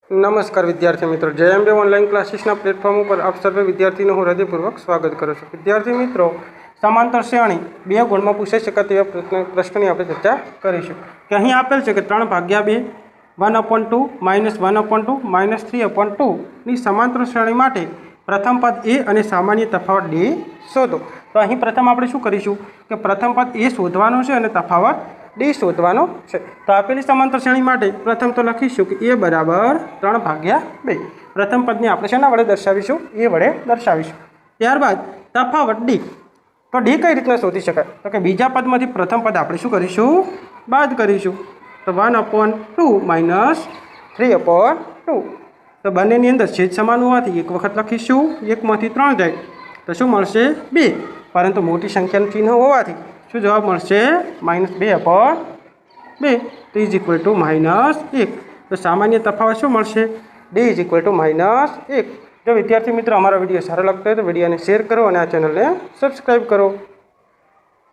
नमस्कार विद्यार्थी मित्रों, JMB ऑनलाइन क्लासेसना प्लेटफॉर्म पर आप सर्वे विद्यार्थी हृदयपूर्वक स्वागत करूँ छूँ। विद्यार्थी मित्रों, समांतर श्रेणी 2 गुण में पूछाई शकाय तेवा प्रश्नों आप चर्चा करीशुं कि अहीं आपेल छे कि 3/2 1/2 -1/2 -3/2 ની समांतर श्रेणी माटे प्रथम पद ए और सामान्य तफावत डी शोधो। तो अहीं प्रथम आपणे शुं करीशुं कि प्रथम पद ए शोधवानो छे अने तफावत डी शोधवानो छे। तो आपेली समांतर श्रेणी माटे प्रथम तो लखीशुं कि ए बराबर 3/2। प्रथम पदने आपणे शेना वडे दर्शावीशुं? ए वडे दर्शावीशुं। त्यारबाद तफावत डी, तो डी कई रीतना शोधी शकाय? तो कि बीजा पदमांथी प्रथम पद आपणे शुं करीशुं? बाद करीशुं। तो 1/2 -3/2। तो बंनेनी अंदर छेद समान होवाथी एक वखत लखीशुं, 1 मांथी 3 जाए तो शुं मळशे? 2। परंतु मोटी संख्यानुं चिन्ह होवाथी शुं जवाब मळशे? -2/2। तो इज इक्वल टू -1। तो सामान्य तफावत शुं मळशे? D is equal to -1। जो विद्यार्थी मित्रों अमारा विडियो सारो लगता है तो विडियो ने शेर करो और आ चेनल ने सब्सक्राइब करो।